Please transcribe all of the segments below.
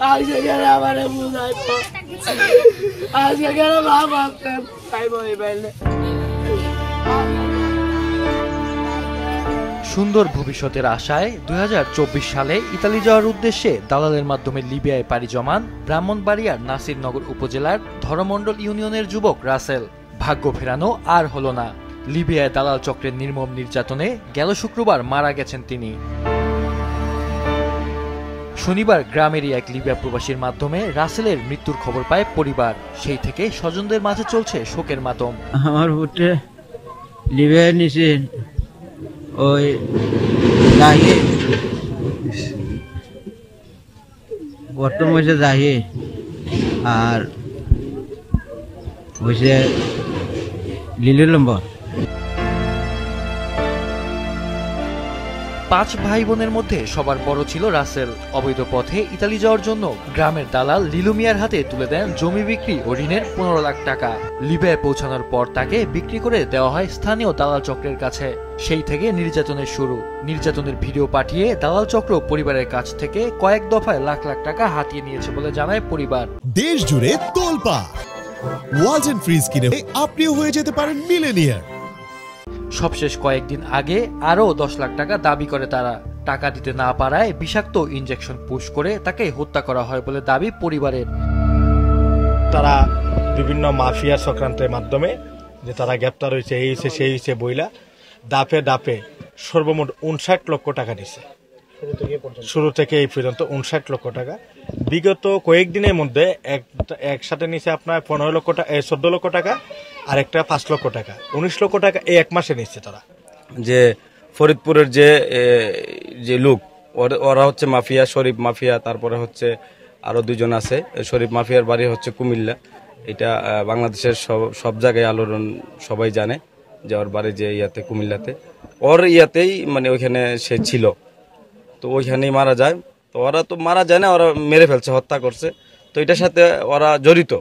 আজকে গেলে আমার বুঝাই আজকে গেলে বাবা খাইব এই বাইলে। সুন্দর ভবিষ্যতের আশায় 2024 সালে ইতালি যাওয়ার উদ্দেশ্যে দালালের মাধ্যমে লিবিয়ায় পাড়ি জমান ব্রাহ্মণবাড়িয়ার নাসিরনগর উপজেলার ধরমণ্ডল ইউনিয়নের যুবক রাসেল। ভাগ্য ফেরানো আর হলো না। লিবিয়ায় দালাল চক্রের নির্মম নির্যাতনে গেল শুক্রবার মারা গেছেন তিনি। শনিবার গ্রামেরই এক লিবিয়া প্রবাসীর মাধ্যমে রাসেলের মৃত্যুর খবর পায় পরিবার। সেই থেকে স্বজনদের মাঝে চলছে শোকের মাতম। আমার ভোটে লিবিয়ায় নিচে ওই দাহি বর্তমান হয়েছে দাহি আর হয়েছে লিলম্ব। 5 ভাই বোনের মধ্যে সবার বড় ছিল রাসেল। অবৈধ পথে ইতালি যাওয়ার জন্য গ্রামের দালাল লিলু মিয়ার হাতে তুলে দেন জমি বিক্রি ও ঋণের 15 লাখ টাকা। লিবিয়ায় পৌঁছানোর পর তাকে বিক্রি করে দেওয়া হয় স্থানীয় দালাল চক্রের কাছে। সেই থেকে নির্যাতনের শুরু। নির্যাতনের ভিডিও পাঠিয়ে দালাল চক্র পরিবারের কাছ থেকে কয়েক দফায় লাখ লাখ টাকা হাতিয়ে নিয়েছে বলে জানায় পরিবার। দেশ জুড়ে তোলপাড় ওয়ালটন ফ্রিজ কিনে আপনিও হয়ে যেতে পারেন মিলেনিয়ার। সবশেষ কয়েকদিন আগে আরও 10 লাখ টাকা দাবি করে তারা। টাকা দিতে না পারায় বিষাক্ত ইনজেকশন পুশ করে তাকে হত্যা করা হয় বলে দাবি পরিবারের। তারা বিভিন্ন মাফিয়া চক্রান্তের মাধ্যমে যে তারা গ্রেপ্তার হয়েছে, এই হয়েছে সেই হয়েছে বইলা দাপে দাপে সর্বমোট 59 লক্ষ টাকা নিছে। শুরু থেকে এই পর্যন্ত 59 লক্ষ টাকা। বিগত কয়েকদিনের মধ্যে একসাথে নিছে আপনার 15 লক্ষ টাকা, 14 লক্ষ টাকা, আর একটা 5 লক্ষ টাকা, 19 লক্ষ টাকা এই এক মাসে নিচ্ছে তারা। যে ফরিদপুরের যে লোক ওরা হচ্ছে মাফিয়া, শরীফ মাফিয়া, তারপরে হচ্ছে আরো 2 জন আছে। শরীফ মাফিয়ার বাড়ি হচ্ছে কুমিল্লা। এটা বাংলাদেশের সব জায়গায় আলোড়ন, সবাই জানে যে ওর বাড়ি যে ইয়াতে কুমিল্লাতে, ওর ইয়াতেই মানে ওইখানে সে ছিল। তো ওইখানেই মারা যায়। তো ওরা তো মারা যায় না, ওরা মেরে ফেলছে, হত্যা করছে। তো এটার সাথে ওরা জড়িত।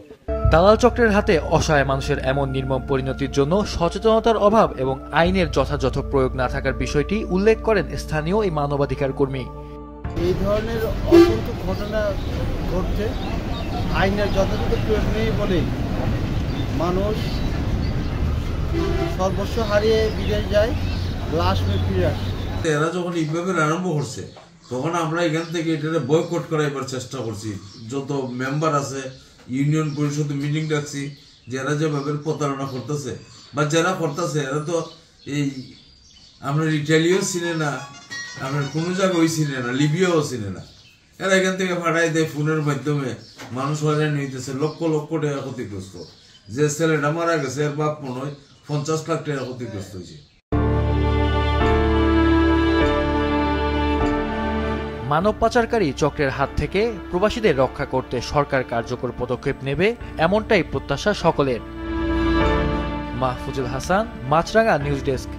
দালাল চক্রের হাতে অসহায় মানুষের এমন নির্মম পরিণতির জন্য সচেতনতার অভাব এবং আইনের যথাযথ প্রয়োগ না থাকার বিষয়টি উল্লেখ করেন স্থানীয় এই মানবাধিকার কর্মী। এই ধরনের অসংখ্য ঘটনা ঘটছে, আইনের যথাযথ প্রয়োগ নেই বলেই মানুষ সর্বস্ব হারিয়ে বিদেশ যায়, লাশ হয়ে ফিরে আসে। এরা যখন এইভাবে আরম্ভ করছে তখন আমরা এখান থেকে এটা বয়কট করাইবার চেষ্টা করছি। যত মেম্বার আছে ইউনিয়ন পরিষদ মিটিং ডাকছি, যারা যেভাবে প্রতারণা করতেছে বা যারা করতেছে এরা তো এই আমরা ইটালিও চিনে না, আপনার কোনো জায়গায় চিনে না, লিবিয়াও চিনে না। এরা এখান থেকে ফাটাই দেয় ফোনের মাধ্যমে, মানুষ হয়রানি হইতেছে, লক্ষ লক্ষ টাকা ক্ষতিগ্রস্ত। যে ছেলেটা মারা গেছে এর বাপ মনে হয় 50 লাখ টাকা ক্ষতিগ্রস্ত হয়েছে। মানব পাচারকারী চক্রের হাত থেকে প্রবাসীদের রক্ষা করতে সরকার কার্যকর পদক্ষেপ নেবে, এমনটাই প্রত্যাশা সকলের। মাহফুজুল হাসান, মাছরাঙা নিউজ ডেস্ক।